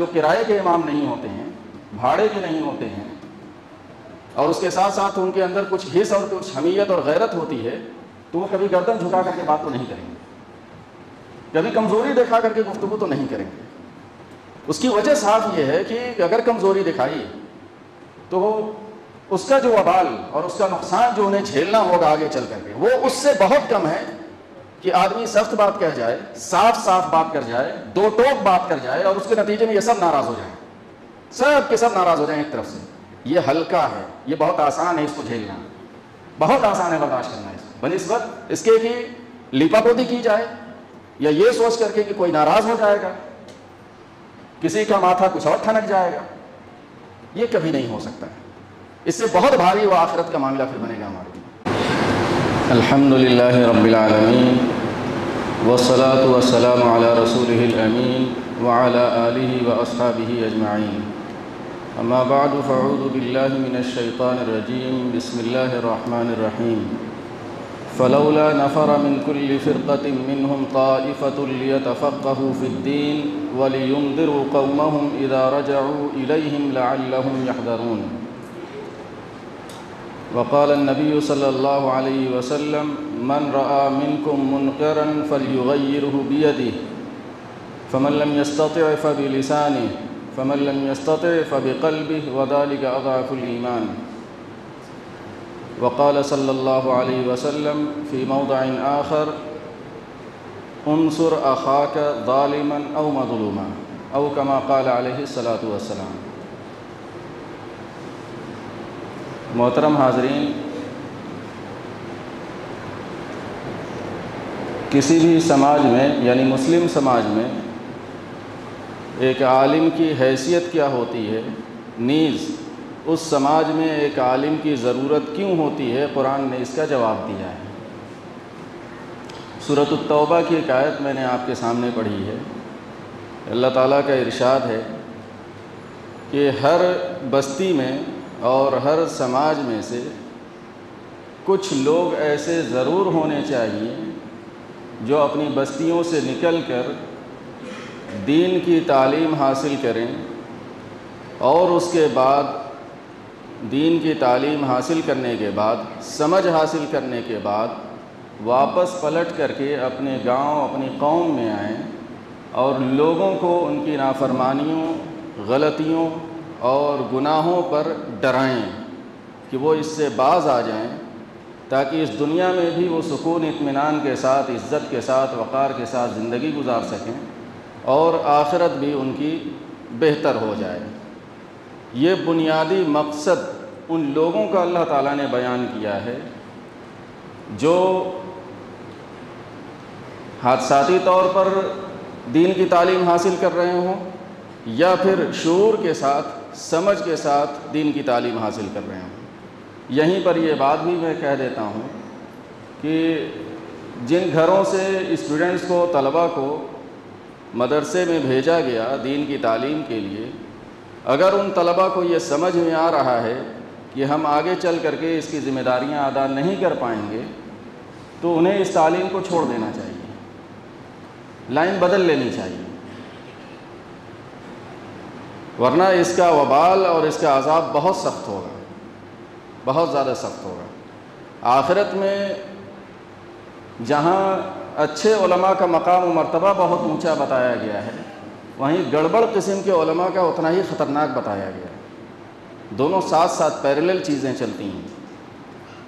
جو کرائے کے امام نہیں ہوتے ہیں، بھاڑے کے نہیں ہوتے ہیں، اور اس کے ساتھ ساتھ ان کے اندر کچھ حس اور کچھ حمیت اور غیرت ہوتی ہے، تو وہ کبھی گردن جھکا کر کے بات تو نہیں کریں گے، کبھی کمزوری دکھا کر کے گفتگو تو نہیں کریں گے۔ اس کی وجہ صاف یہ ہے کہ اگر کمزوری دکھائی تو اس کا جو وبال اور اس کا نقصان جو انہیں جھیلنا ہوگا آگے چل کر کے، وہ اس سے بہت کم ہے کہ آدمی سخت بات کہہ جائے، صاف صاف بات کر جائے، دو ٹوک بات کر جائے، اور اس کے نتیجے میں یہ سب ناراض ہو جائیں، سب کے سب ناراض ہو جائیں ایک طرف سے۔ یہ ہلکا ہے، یہ بہت آسان ہے اس کو جھیلنا، بہت آسان ہے برداشت کرنا اس کو، بنسبت اس کے کہ لیپا پوتی کی جائے یا یہ سوچ کر کے کہ کوئی ناراض ہو جائے گا، کسی کا ماتھا کچھ اور ٹھنک جائے گا، یہ کبھی نہیں ہو سکتا ہے۔ اس سے بہت بھاری وہ آخرت کا معاملہ پھر بنے گا ہمارے لیے۔ الحمدللہ رب العالمین والصلاة والسلام علی رسولہ الامین وعلی آلہ واصحابہ اجمعین، اما بعد فاعوذ باللہ من الشیطان الرجیم، بسم اللہ الرحمن الرحیم۔ فلولا نفر من كل فرقة منهم طائفة ليتفقهوا في الدين ولينذروا قومهم إذا رجعوا إليهم لعلهم يحذرون۔ وقال النبي صلى الله عليه وسلم: من رأى منكم منكرا فليغيره بيده فمن لم يستطع فبلسانه فمن لم يستطع فبقلبه وذلك أضعف الإيمان۔ وقال صلی اللہ علیہ وسلم فی موضع آخر: انصر اخاک ظالما او مظلوما، او کما قال علیہ الصلاۃ والسلام۔ محترم حاضرین، کسی بھی سماج میں یعنی مسلم سماج میں ایک عالم کی حیثیت کیا ہوتی ہے، نیز اس سماج میں ایک عالم کی ضرورت کیوں ہوتی ہے، قرآن نے اس کا جواب دیا ہے۔ سورۃ التوبہ کی ایک آیت میں نے آپ کے سامنے پڑھی ہے۔ اللہ تعالیٰ کا ارشاد ہے کہ ہر بستی میں اور ہر سماج میں سے کچھ لوگ ایسے ضرور ہونے چاہیے جو اپنی بستیوں سے نکل کر دین کی تعلیم حاصل کریں، اور اس کے بعد دین کی تعلیم حاصل کرنے کے بعد، سمجھ حاصل کرنے کے بعد واپس پلٹ کر کے اپنے گاؤں، اپنی قوم میں آئیں اور لوگوں کو ان کی نافرمانیوں، غلطیوں اور گناہوں پر ڈرائیں کہ وہ اس سے باز آ جائیں، تاکہ اس دنیا میں بھی وہ سکون اطمینان کے ساتھ، عزت کے ساتھ، وقار کے ساتھ زندگی گزار سکیں، اور آخرت بھی ان کی بہتر ہو جائے۔ یہ بنیادی مقصد ان لوگوں کا اللہ تعالیٰ نے بیان کیا ہے جو حادثاتی طور پر دین کی تعلیم حاصل کر رہے ہوں، یا پھر شعور کے ساتھ، سمجھ کے ساتھ دین کی تعلیم حاصل کر رہے ہوں۔ یہیں پر یہ بات بھی میں کہہ دیتا ہوں کہ جن گھروں سے اسٹوڈنٹس کو، طلباء کو مدرسے میں بھیجا گیا دین کی تعلیم کے لیے، اگر ان طلباء کو یہ سمجھ میں آ رہا ہے کہ ہم آگے چل کر کے اس کی ذمہ داریاں ادا نہیں کر پائیں گے، تو انہیں اس تعلیم کو چھوڑ دینا چاہیے، لائن بدل لینی چاہیے، ورنہ اس کا وبال اور اس کا عذاب بہت سخت ہوگا، بہت زیادہ سخت ہوگا۔ آخرت میں جہاں اچھے علماء کا مقام و مرتبہ بہت اونچا بتایا گیا ہے، وہیں گڑبڑ قسم کے علماء کا اتنا ہی خطرناک بتایا گیا ہے۔ دونوں ساتھ ساتھ پیریلل چیزیں چلتی ہیں۔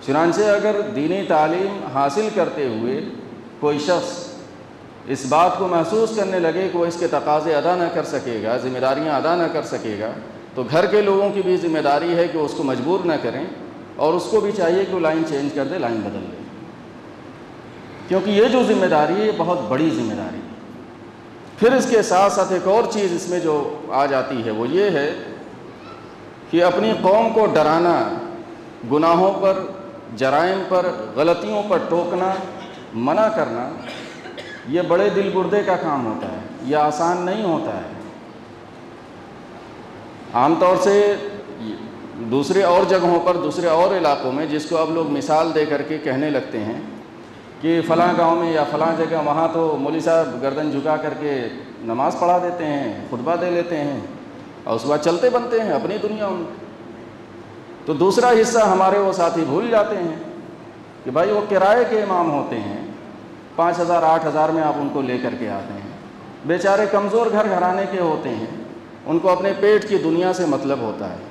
چنانچہ اگر دینی تعلیم حاصل کرتے ہوئے کوئی شخص اس بات کو محسوس کرنے لگے کہ وہ اس کے تقاضے ادا نہ کر سکے گا، ذمہ داریاں ادا نہ کر سکے گا، تو گھر کے لوگوں کی بھی ذمہ داری ہے کہ اس کو مجبور نہ کریں، اور اس کو بھی چاہیے کہ وہ لائن چینج کر دے، لائن بدل دے، کیونکہ یہ جو ذمہ داری ہے یہ بہت بڑی ذمہ داری ہے۔ پھر اس کے ساتھ ساتھ ایک اور چیز اس میں جو آ جاتی ہے وہ یہ ہے کہ اپنی قوم کو ڈرانا، گناہوں پر، جرائم پر، غلطیوں پر ٹوکنا، منع کرنا، یہ بڑے دل گردے کا کام ہوتا ہے، یہ آسان نہیں ہوتا ہے۔ عام طور سے دوسرے اور جگہوں پر، دوسرے اور علاقوں میں، جس کو اب لوگ مثال دے کر کے کہنے لگتے ہیں کہ فلاں گاؤں میں یا فلاں جگہ وہاں تو مولوی صاحب گردن جھکا کر کے نماز پڑھا دیتے ہیں، خطبہ دے لیتے ہیں اور اس کے بعد چلتے بنتے ہیں اپنی دنیا ان۔ تو دوسرا حصہ ہمارے وہ ساتھی بھول جاتے ہیں کہ بھائی وہ کرائے کے امام ہوتے ہیں، 5,000 8,000 میں آپ ان کو لے کر کے آتے ہیں، بیچارے کمزور گھر گھرانے کے ہوتے ہیں، ان کو اپنے پیٹ کی دنیا سے مطلب ہوتا ہے۔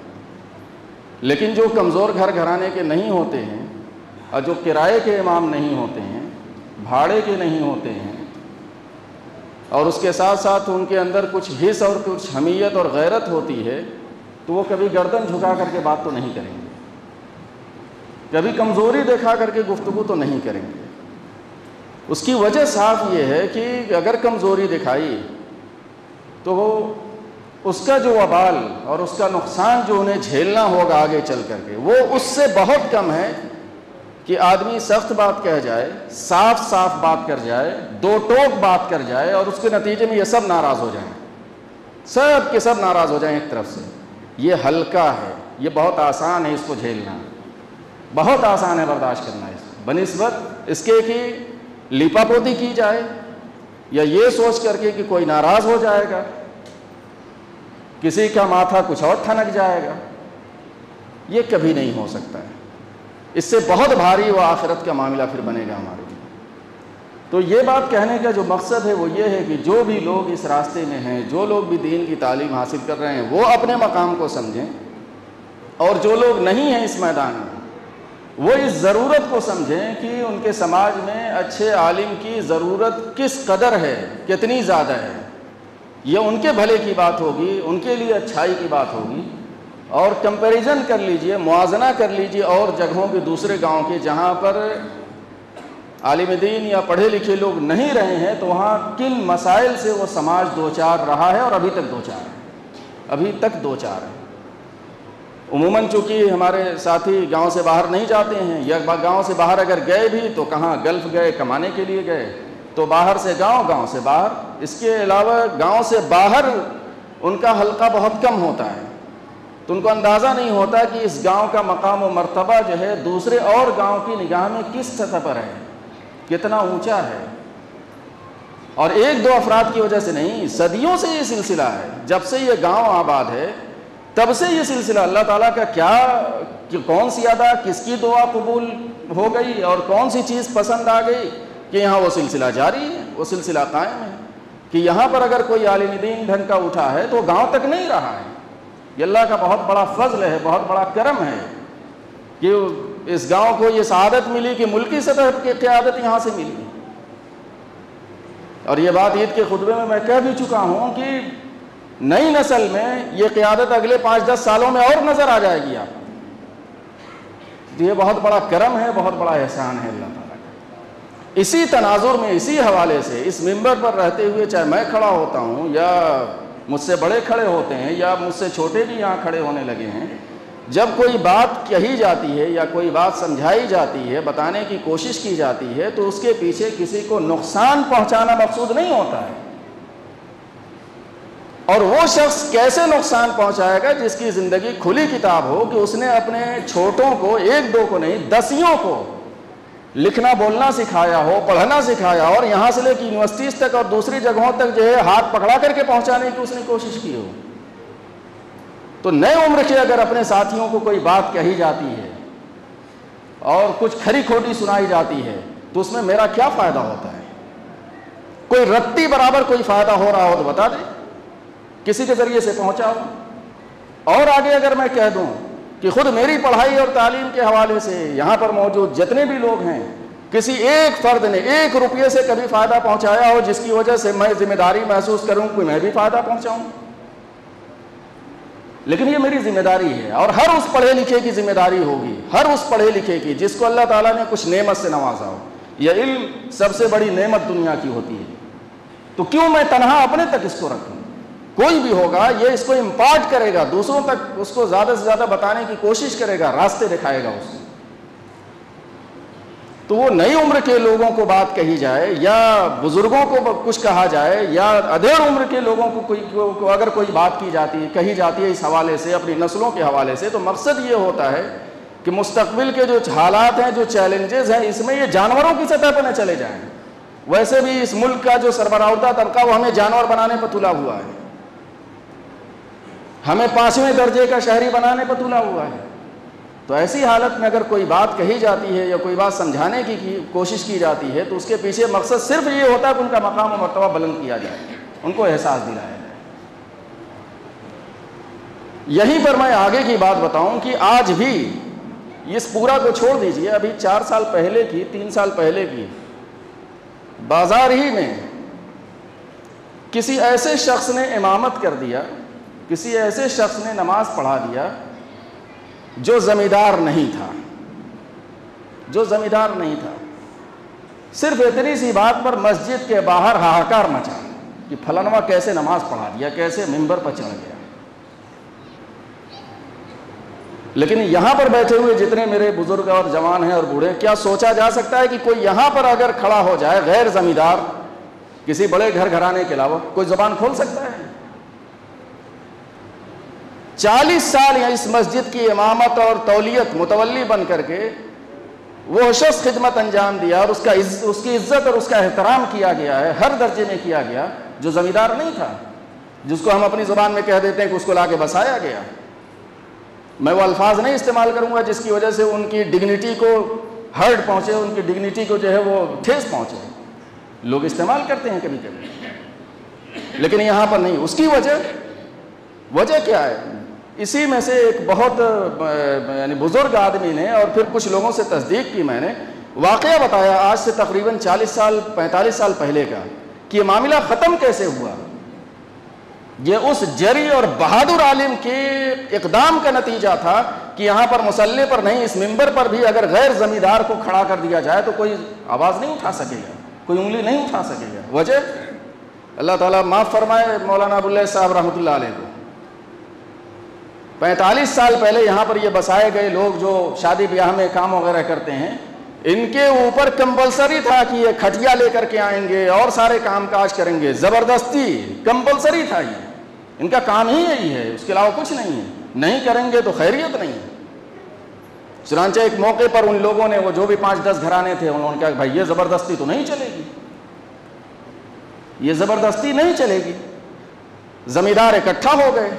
لیکن جو کمزور گھر گھرانے کے نہیں ہوتے ہیں اور جو کرائے کے امام نہیں ہوتے ہیں، بھاڑے کے نہیں ہوتے ہیں، اور اس کے ساتھ ساتھ ان کے اندر کچھ حس اور کچھ حمیت اور غیرت ہوتی ہے، تو وہ کبھی گردن جھکا کر کے بات تو نہیں کریں گے، کبھی کمزوری دکھا کر کے گفتگو تو نہیں کریں گے۔ اس کی وجہ صاف یہ ہے کہ اگر کمزوری دکھائی تو وہ اس کا جو وبال اور اس کا نقصان جو انہیں جھیلنا ہوگا آگے چل کر کے، وہ اس سے بہت کم ہے کہ آدمی سخت بات کہہ جائے، صاف صاف بات کر جائے، دو ٹوک بات کر جائے اور اس کے نتیجے میں یہ سب ناراض ہو جائیں، سب کے سب ناراض ہو جائیں ایک طرف سے۔ یہ ہلکا ہے، یہ بہت آسان ہے، اس کو جھیلنا بہت آسان ہے، برداشت کرنا اس کو، بنسبت اس کے کہ لیپا پوتی کی جائے یا یہ سوچ کر کے کہ کوئی ناراض ہو جائے گا، کسی کا ماتھا کچھ اور ٹھنک جائے گا۔ یہ کبھی نہیں ہو سکتا ہے، اس سے بہت بھاری وہ آخرت کا معاملہ پھر بنے گا ہمارے لیے۔ تو یہ بات کہنے کا جو مقصد ہے وہ یہ ہے کہ جو بھی لوگ اس راستے میں ہیں، جو لوگ بھی دین کی تعلیم حاصل کر رہے ہیں، وہ اپنے مقام کو سمجھیں، اور جو لوگ نہیں ہیں اس میدان میں وہ اس ضرورت کو سمجھیں کہ ان کے سماج میں اچھے عالم کی ضرورت کس قدر ہے، کتنی زیادہ ہے۔ یہ ان کے بھلے کی بات ہوگی، ان کے لیے اچھائی کی بات ہوگی۔ اور کمپیریزن کر لیجئے، موازنہ کر لیجئے اور جگہوں کے دوسرے گاؤں کے جہاں پر عالم دین یا پڑھے لکھے لوگ نہیں رہے ہیں، تو وہاں کن مسائل سے وہ سماج دوچار رہا ہے اور ابھی تک دوچار ہے، ابھی تک دوچار ہے۔ عموماً چونکہ ہمارے ساتھی گاؤں سے باہر نہیں جاتے ہیں، یا گاؤں سے باہر اگر گئے بھی تو کہاں گلف گئے کمانے کے لیے گئے، تو باہر سے گاؤں، گاؤں سے باہر۔ اس کے علاوہ گاؤں سے باہر ان کا حلقہ بہت کم ہوتا ہے، تو ان کو اندازہ نہیں ہوتا کہ اس گاؤں کا مقام و مرتبہ جو ہے دوسرے اور گاؤں کی نگاہ میں کس سطح پر ہے، کتنا اونچا ہے۔ اور ایک دو افراد کی وجہ سے نہیں، صدیوں سے یہ سلسلہ ہے، جب سے یہ گاؤں آباد ہے تب سے یہ سلسلہ اللہ تعالیٰ کا کیا کہ کون سی ادا، کس کی دعا قبول ہو گئی اور کون سی چیز پسند آ گئی کہ یہاں وہ سلسلہ جاری ہے، وہ سلسلہ قائم ہے، کہ یہاں پر اگر کوئی عالم دین ڈھنگ کا اٹھا ہے تو گاؤں تک نہیں رہا ہے۔ یہ اللہ کا بہت بڑا فضل ہے، بہت بڑا کرم ہے کہ اس گاؤں کو یہ سعادت ملی کہ ملکی سطح کی قیادت یہاں سے ملی۔ اور یہ بات عید کے خطبے میں کہہ بھی چکا ہوں کہ نئی نسل میں یہ قیادت اگلے 5-10 سالوں میں اور نظر آ جائے گی آپ کو۔ یہ بہت بڑا کرم ہے، بہت بڑا احسان ہے اللہ تعالیٰ کا۔ اسی تناظر میں، اسی حوالے سے اس منبر پر رہتے ہوئے، چاہے میں کھڑا ہوتا ہوں یا مجھ سے بڑے کھڑے ہوتے ہیں یا مجھ سے چھوٹے بھی یہاں کھڑے ہونے لگے ہیں، جب کوئی بات کہی جاتی ہے یا کوئی بات سمجھائی جاتی ہے، بتانے کی کوشش کی جاتی ہے، تو اس کے پیچھے کسی کو نقصان پہنچانا مقصود نہیں ہوتا ہے۔ اور وہ شخص کیسے نقصان پہنچائے گا جس کی زندگی کھلی کتاب ہو کہ اس نے اپنے چھوٹوں کو، ایک دو کو نہیں، دسیوں کو لکھنا بولنا سکھایا ہو، پڑھنا سکھایا ہو، اور یہاں سے لے کے یونیورسٹیز تک اور دوسری جگہوں تک جو ہے ہاتھ پکڑا کر کے پہنچانے کی اس نے کوشش کی ہو۔ تو نئے عمر کے اگر اپنے ساتھیوں کو کوئی بات کہی جاتی ہے اور کچھ کھری کھوٹی سنائی جاتی ہے تو اس میں میرا کیا فائدہ ہوتا ہے؟ کوئی رتی برابر کوئی فائدہ ہو رہا ہو تو بتا دے، کسی کے ذریعے سے پہنچاؤ۔ اور آگے اگر میں کہہ دوں کہ خود میری پڑھائی اور تعلیم کے حوالے سے یہاں پر موجود جتنے بھی لوگ ہیں، کسی ایک فرد نے 1 روپیے سے کبھی فائدہ پہنچایا ہو جس کی وجہ سے میں ذمہ داری محسوس کروں کہ میں بھی فائدہ پہنچاؤں، لیکن یہ میری ذمہ داری ہے، اور ہر اس پڑھے لکھے کی ذمہ داری ہوگی، ہر اس پڑھے لکھے کی جس کو اللہ تعالیٰ نے کچھ نعمت سے نوازا ہو۔ یہ علم سب سے بڑی نعمت دنیا کی ہوتی ہے، تو کیوں میں تنہا اپنے تک اس کو رکھوں؟ کوئی بھی ہوگا یہ اس کو امپارٹ کرے گا، دوسروں تک اس کو زیادہ سے زیادہ بتانے کی کوشش کرے گا، راستے دکھائے گا اس کو۔ تو وہ نئی عمر کے لوگوں کو بات کہی جائے یا بزرگوں کو کچھ کہا جائے یا ادھیڑ عمر کے لوگوں کو اگر کوئی بات کی جاتی ہے، کہی جاتی ہے اس حوالے سے، اپنی نسلوں کے حوالے سے، تو مقصد یہ ہوتا ہے کہ مستقبل کے جو حالات ہیں, جو چیلنجز ہیں, اس میں یہ جانوروں کی سطح پہ نہ چلے جائیں. ویسے بھی اس ملک کا جو سربراہتا طبقہ وہ ہمیں جانور بنانے پہ تلا ہوا ہے, ہمیں 5ویں درجے کا شہری بنانے پہ تلا ہوا ہے. تو ایسی حالت میں اگر کوئی بات کہی جاتی ہے یا کوئی بات سمجھانے کی کوشش کی جاتی ہے تو اس کے پیچھے مقصد صرف یہ ہوتا ہے کہ ان کا مقام و مرتبہ بلند کیا جائے, ان کو احساس دلایا جائے. یہیں پر میں آگے کی بات بتاؤں کہ آج بھی اس پورا کو چھوڑ دیجئے, ابھی 4 سال پہلے کی 3 سال پہلے کی بازار ہی میں کسی ایسے شخص نے امامت کر دیا, کسی ایسے شخص نے نماز پڑھا دیا جو زمیندار نہیں تھا, جو زمیندار نہیں تھا. صرف اتنی سی بات پر مسجد کے باہر ہاہاکار مچا کہ فلانواں کیسے نماز پڑھا دیا, کیسے منبر پر چڑھ گیا. لیکن یہاں پر بیٹھے ہوئے جتنے میرے بزرگ اور جوان ہیں اور بوڑھے, کیا سوچا جا سکتا ہے کہ کوئی یہاں پر اگر کھڑا ہو جائے غیر زمیندار کسی بڑے گھر گھرانے کے علاوہ, کوئی زبان کھول سکتا ہے؟ 40 سال اس مسجد کی امامت اور تولیت متولی بن کر کے وہ شخص خدمت انجام دیا اور اس کی عزت اور اس کا احترام کیا گیا ہے, ہر درجے میں کیا گیا, جو زمیندار نہیں تھا, جس کو ہم اپنی زبان میں کہہ دیتے ہیں کہ اس کو لا کے بسایا گیا. میں وہ الفاظ نہیں استعمال کروں گا جس کی وجہ سے ان کی ڈگنیٹی کو ہرٹ پہنچے, ان کی ڈگنیٹی کو جو ہے وہ ٹھیس پہنچے. لوگ استعمال کرتے ہیں کبھی کبھی, لیکن یہاں پر نہیں. اس کی وجہ کیا ہے؟ اسی میں سے ایک بہت یعنی بزرگ آدمی نے اور پھر کچھ لوگوں سے تصدیق کی, میں نے واقعہ بتایا آج سے تقریباً 40 سال 45 سال پہلے کا, کہ یہ معاملہ ختم کیسے ہوا. یہ اس جری اور بہادر عالم کے اقدام کا نتیجہ تھا کہ یہاں پر مصلی پر نہیں, اس منبر پر بھی اگر غیر زمیندار کو کھڑا کر دیا جائے تو کوئی آواز نہیں اٹھا سکے گا, کوئی انگلی نہیں اٹھا سکے گا. وجہ اللہ تعالیٰ معاف فرمائے مولانا ابواللہ صاحب رحمۃ اللہ علیہ کو. 45 سال پہلے یہاں پر یہ بسائے گئے لوگ جو شادی بیاہ میں کام وغیرہ کرتے ہیں, ان کے اوپر کمپلسری تھا کہ یہ کھٹیا لے کر کے آئیں گے اور سارے کام کاج کریں گے. زبردستی کمپلسری تھا, یہ ان کا کام ہی یہی ہے, اس کے علاوہ کچھ نہیں ہے. نہیں کریں گے تو خیریت نہیں ہے. چنانچہ ایک موقع پر ان لوگوں نے, وہ جو بھی 5-10 گھرانے تھے, انہوں نے کہا کہ بھائی یہ زبردستی تو نہیں چلے گی, یہ زبردستی نہیں چلے گی. زمیندار اکٹھا ہو گئے,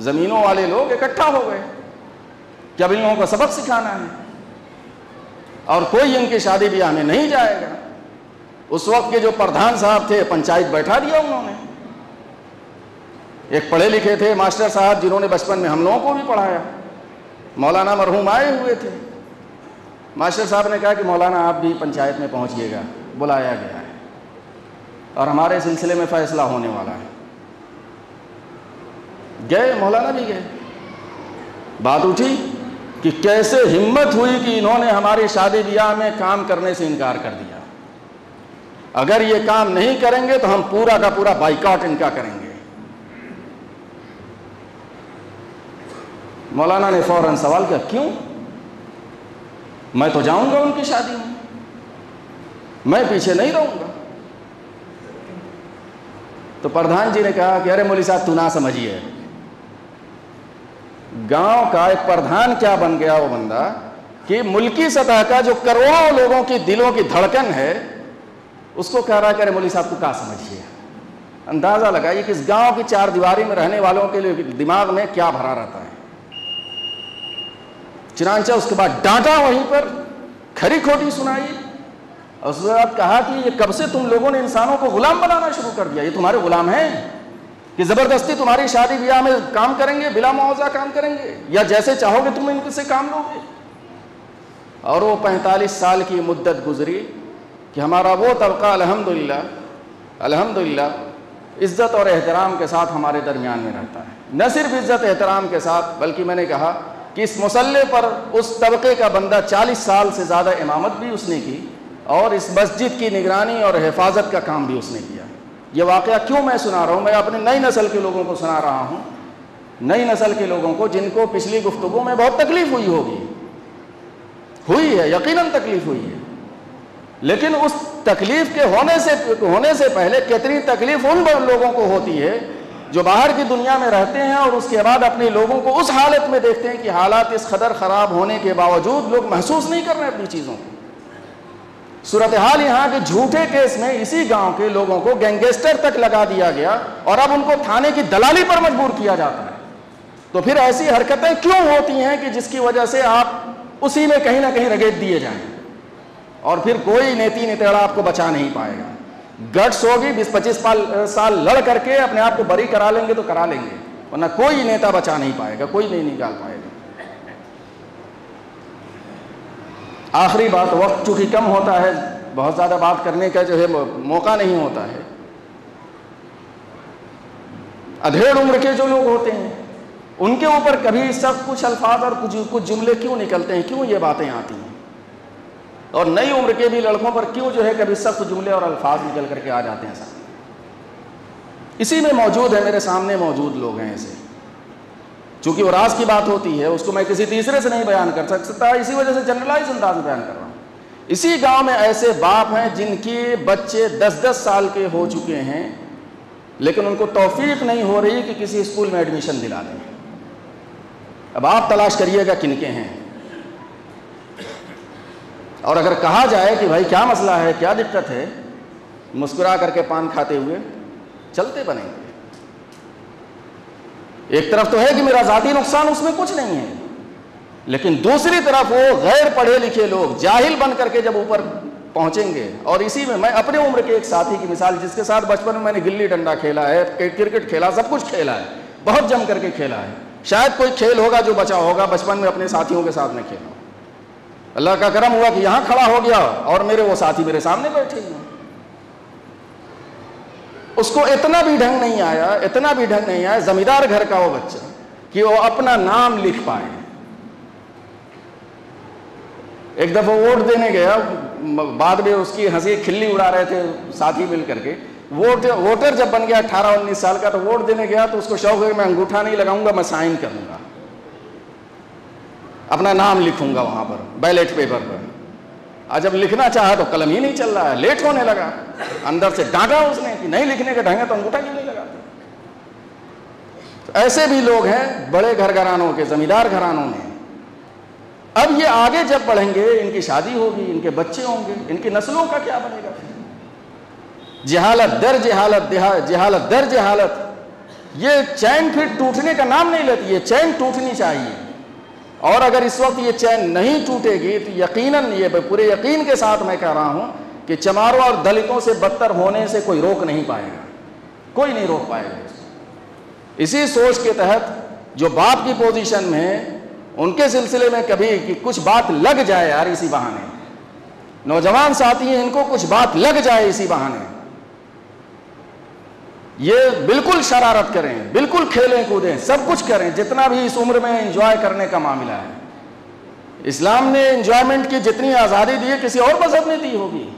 زمینوں والے لوگ اکٹھا ہو گئے کہ اب ان لوگوں کو سبق سکھانا ہے اور کوئی ان کی شادی بیاہ میں نہیں جائے گا. اس وقت کے جو پردھان صاحب تھے, پنچایت بیٹھا دیا انہوں نے. ایک پڑھے لکھے تھے ماسٹر صاحب جنہوں نے بچپن میں ہم لوگوں کو بھی پڑھایا, مولانا مرحوم آئے ہوئے تھے. ماسٹر صاحب نے کہا کہ مولانا آپ بھی پنچایت میں پہنچیے گا, بلایا گیا ہے اور ہمارے سلسلے میں فیصلہ ہونے والا ہے. گئے, مولانا بھی گئے. بات اٹھی کہ کیسے ہمت ہوئی کہ انہوں نے ہماری شادی بیاہ میں کام کرنے سے انکار کر دیا. اگر یہ کام نہیں کریں گے تو ہم پورا کا پورا بائیکاٹ ان کا کریں گے. مولانا نے فوراً سوال کیا, کیوں؟ میں تو جاؤں گا ان کی شادی میں, میں پیچھے نہیں رہوں گا. تو پردھان جی نے کہا کہ ارے مولوی صاحب تو نہ سمجھیے, گاؤں کا ایک پردھان کیا بن گیا وہ بندہ کہ ملکی سطح کا جو کروڑوں لوگوں کی دلوں کی دھڑکن ہے اس کو کہہ رہا ہے کہ ارے مولوی صاحب تو کیا سمجھیے. اندازہ لگائیے کہ اس گاؤں کی 4 دیواری میں رہنے والوں کے لیے دماغ میں کیا بھرا رہتا ہے. چنانچہ اس کے بعد ڈانٹا, وہیں پر کھری کھوٹی سنائی اور اس کے بعد کہا کہ یہ کب سے تم لوگوں نے انسانوں کو غلام بنانا شروع کر دیا, یہ تمہارے غلام ہیں کہ زبردستی تمہاری شادی بیاہ میں کام کریں گے, بلا معاوضہ کام کریں گے, یا جیسے چاہو گے تم ان سے کام لو گے. اور وہ 45 سال کی مدت گزری کہ ہمارا وہ طبقہ الحمدللہ عزت اور احترام کے ساتھ ہمارے درمیان میں رہتا ہے. نہ صرف عزت احترام کے ساتھ بلکہ میں نے کہا کہ اس مسلح پر اس طبقے کا بندہ 40 سال سے زیادہ امامت بھی اس نے کی اور اس مسجد کی نگرانی اور حفاظت کا کام بھی اس نے کیا. یہ واقعہ کیوں میں سنا رہا ہوں؟ میں اپنے نئی نسل کے لوگوں کو سنا رہا ہوں, نئی نسل کے لوگوں کو جن کو پچھلی گفتگو میں بہت تکلیف ہوئی ہوگی, ہوئی ہے, یقیناً تکلیف ہوئی ہے, لیکن اس تکلیف کے ہونے سے پہلے کتنی تکلیف ان لوگوں کو ہوتی ہے جو باہر کی دنیا میں رہتے ہیں اور اس کے بعد اپنے لوگوں کو اس حالت میں دیکھتے ہیں کہ حالات اس قدر خراب ہونے کے باوجود لوگ محسوس نہیں کر رہے اپنی چیزوں کو. صورتحال یہاں کے جھوٹے کیس میں اسی گاؤں کے لوگوں کو گینگسٹر تک لگا دیا گیا اور اب ان کو تھانے کی دلالی پر مجبور کیا جاتا ہے. تو پھر ایسی حرکتیں کیوں ہوتی ہیں کہ جس کی وجہ سے آپ اسی میں کہیں نہ کہیں رگیٹ دیے جائیں اور پھر کوئی نیتی نتیڑا آپ کو بچا نہیں پائے گا. گٹس ہوگی 20-25 سال لڑ کر کے اپنے آپ کو بری کرا لیں گے تو کرا لیں گے, ورنہ کوئی نیتا بچا نہیں پائے گا, کوئی نہیں نکال پائے گا. آخری بات, وقت چونکہ کم ہوتا ہے, بہت زیادہ بات کرنے کا جو ہے موقع نہیں ہوتا ہے. ادھیڑ عمر کے جو لوگ ہوتے ہیں ان کے اوپر کبھی سخت کچھ الفاظ اور کچھ جملے کیوں نکلتے ہیں, کیوں یہ باتیں آتی ہیں, اور نئی عمر کے بھی لڑکوں پر کیوں جو ہے کبھی سخت جملے اور الفاظ نکل کر کے آ جاتے ہیں سامنے. اسی میں موجود ہے, میرے سامنے موجود لوگ ہیں ایسے. چونکہ وہ راز کی بات ہوتی ہے اس کو میں کسی تیسرے سے نہیں بیان کر سکتا, اسی وجہ سے جنرلائز انداز میں بیان کر رہا ہوں. اسی گاؤں میں ایسے باپ ہیں جن کے بچے 10-10 سال کے ہو چکے ہیں لیکن ان کو توفیق نہیں ہو رہی کہ کسی اسکول میں ایڈمیشن دلا دیں. اب آپ تلاش کریے گا کن کے ہیں, اور اگر کہا جائے کہ بھائی کیا مسئلہ ہے, کیا دقت ہے, مسکرا کر کے پان کھاتے ہوئے چلتے بنیں گے. ایک طرف تو ہے کہ میرا ذاتی نقصان اس میں کچھ نہیں ہے, لیکن دوسری طرف وہ غیر پڑھے لکھے لوگ جاہل بن کر کے جب اوپر پہنچیں گے. اور اسی میں میں اپنے عمر کے ایک ساتھی کی مثال, جس کے ساتھ بچپن میں نے گلی ڈنڈا کھیلا ہے, کرکٹ کھیلا, سب کچھ کھیلا ہے, بہت جم کر کے کھیلا ہے. شاید کوئی کھیل ہوگا جو بچا ہوگا بچپن میں اپنے ساتھیوں کے ساتھ میں کھیلا. اللہ کا کرم ہوا کہ یہاں کھڑا ہو گیا اور میرے وہ ساتھی میرے سامنے بیٹھے ہیں. اس کو اتنا بھی ڈھنگ نہیں آیا, زمیندار گھر کا وہ بچہ, کہ وہ اپنا نام لکھ پائے. ایک دفعہ ووٹ دینے گیا, بعد میں اس کی ہنسی کھلی اڑا رہے تھے ساتھی مل کر کے. ووٹر جب بن گیا 18-19 سال کا تو ووٹ دینے گیا تو اس کو شوق ہے کہ میں انگوٹھا نہیں لگاؤں گا, میں سائن کروں گا, اپنا نام لکھوں گا وہاں پر بیلٹ پیپر پر. آج جب لکھنا چاہا تو قلم ہی نہیں چل رہا ہے, لیٹ ہونے لگا. اندر سے ڈانٹا اس نے کہ نہیں لکھنے کا ڈھنگ ہے تو انگوٹھا کیوں نہیں لگاتے. تو ایسے بھی لوگ ہیں بڑے گھر گھرانوں کے, زمیندار گھرانوں میں. اب یہ آگے جب بڑھیں گے, ان کی شادی ہوگی, ان کے بچے ہوں گے, ان کی نسلوں کا کیا بنے گا. جہالت در جہالت, جہالت در جہالت, یہ چین پھر ٹوٹنے کا نام نہیں لیتی. یہ چین ٹوٹنی چاہیے, اور اگر اس وقت یہ چین نہیں ٹوٹے گی تو یقیناً, یہ پورے یقین کے ساتھ میں کہہ رہا ہوں کہ چماروں اور دلتوں سے بدتر ہونے سے کوئی روک نہیں پائے گا, کوئی نہیں روک پائے گا. اسی سوچ کے تحت جو باپ کی پوزیشن میں ہیں ان کے سلسلے میں کبھی کہ کچھ بات لگ جائے یار اسی بہانے, نوجوان ساتھی ہیں ان کو کچھ بات لگ جائے اسی بہانے, یہ بالکل شرارت کریں, بالکل کھیلیں کودیں, سب کچھ کریں جتنا بھی اس عمر میں انجوائے کرنے کا معاملہ ہے. اسلام نے انجوائمنٹ کی جتنی آزادی دی ہے کسی اور مذہب نے دی ہوگی.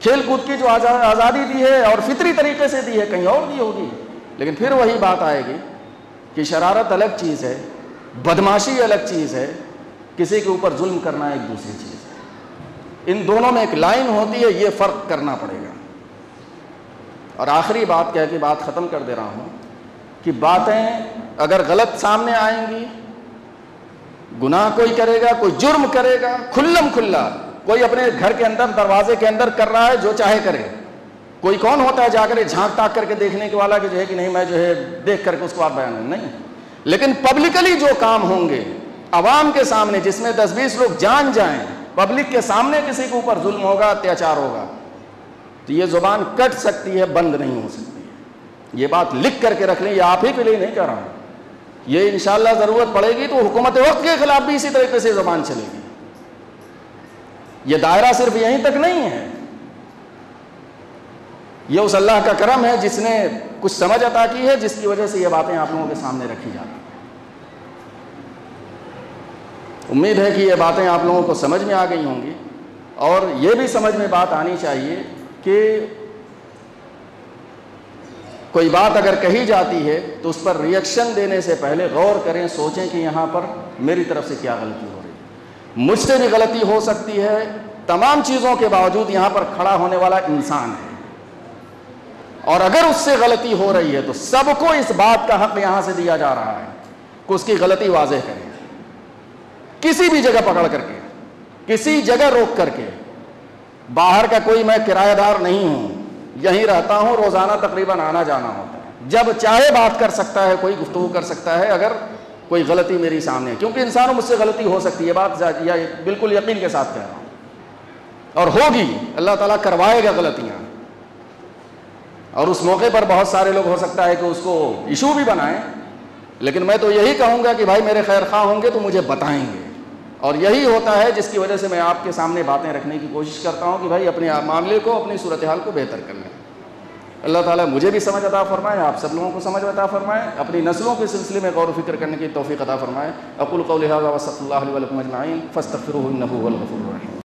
کھیل کود کی جو آزادی دی ہے اور فطری طریقے سے دی ہے کہیں اور دی ہوگی. لیکن پھر وہی بات آئے گی کہ شرارت الگ چیز ہے, بدماشی الگ چیز ہے, کسی کے اوپر ظلم کرنا ایک دوسری چیز ہے. ان دونوں میں ایک لائن ہوتی ہے, یہ فرق کرنا پڑے گا. اور آخری بات کہہ کے بات ختم کر دے رہا ہوں کہ باتیں اگر غلط سامنے آئیں گی, گناہ کوئی کرے گا, کوئی جرم کرے گا کھلم کھلا, کوئی اپنے گھر کے اندر دروازے کے اندر کر رہا ہے جو چاہے کرے, کوئی کون ہوتا ہے جا کر جھانک تاک کر کے دیکھنے کے والا کہ جو ہے کہ نہیں میں جو ہے دیکھ کر کے اس کو بات بیان نہیں. لیکن پبلکلی جو کام ہوں گے عوام کے سامنے, جس میں 10-20 لوگ جان جائیں, پبلک کے سامنے کسی کے اوپر ظلم ہوگا, اتیاچار ہوگا, تو یہ زبان کٹ سکتی ہے, بند نہیں ہو سکتی ہے. یہ بات لکھ کر کے رکھ لیں, یہ آپ ہی کے لیے نہیں کہہ رہا ہوں, یہ انشاءاللہ ضرورت پڑے گی تو حکومت وقت کے خلاف بھی اسی طریقے سے زبان چلے گی. یہ دائرہ صرف یہیں تک نہیں ہے, یہ اس اللہ کا کرم ہے جس نے کچھ سمجھ عطا کی ہے, جس کی وجہ سے یہ باتیں آپ لوگوں کے سامنے رکھی جاتی ہیں. امید ہے کہ یہ باتیں آپ لوگوں کو سمجھ میں آ گئی ہوں گی, اور یہ بھی سمجھ میں بات آنی چاہیے کہ کوئی بات اگر کہی جاتی ہے تو اس پر ریئیکشن دینے سے پہلے غور کریں, سوچیں کہ یہاں پر میری طرف سے کیا غلطی ہو رہی ہے. مجھ سے بھی غلطی ہو سکتی ہے, تمام چیزوں کے باوجود یہاں پر کھڑا ہونے والا انسان ہے. اور اگر اس سے غلطی ہو رہی ہے تو سب کو اس بات کا حق یہاں سے دیا جا رہا ہے کہ اس کی غلطی واضح کریں، کسی بھی جگہ پکڑ کر کے، کسی جگہ روک کر کے۔ باہر کا کوئی میں کرایہ دار نہیں ہوں، یہیں رہتا ہوں، روزانہ تقریباً آنا جانا ہوتا ہے، جب چاہے بات کر سکتا ہے، کوئی گفتگو کر سکتا ہے اگر کوئی غلطی میری سامنے ہے، کیونکہ انسانوں مجھ سے غلطی ہو سکتی ہے، بات بالکل یقین کے ساتھ کہہ رہا ہوں، اور ہوگی، اللہ تعالیٰ کروائے گا غلطیاں، اور اس موقع پر بہت سارے لوگ ہو سکتا ہے کہ اس کو ایشو بھی بنائیں، لیکن میں تو یہی کہوں گا کہ بھائی میرے خیر خواہ ہوں گے تو مجھے بتائیں گے، اور یہی ہوتا ہے جس کی وجہ سے میں آپ کے سامنے باتیں رکھنے کی کوشش کرتا ہوں کہ بھائی اپنے معاملے کو، اپنی صورتحال کو بہتر کر لیں۔ اللہ تعالیٰ مجھے بھی سمجھ عطا فرمائے، آپ سب لوگوں کو سمجھ عطا فرمائے، اپنی نسلوں کے سلسلے میں غور و فکر کرنے کی توفیق عطا فرمائے۔ اقول قولی ھذا واستغفر اللہ لی ولکم اجمعین فاستغفروہ انہ ھو الغفور الرحیم۔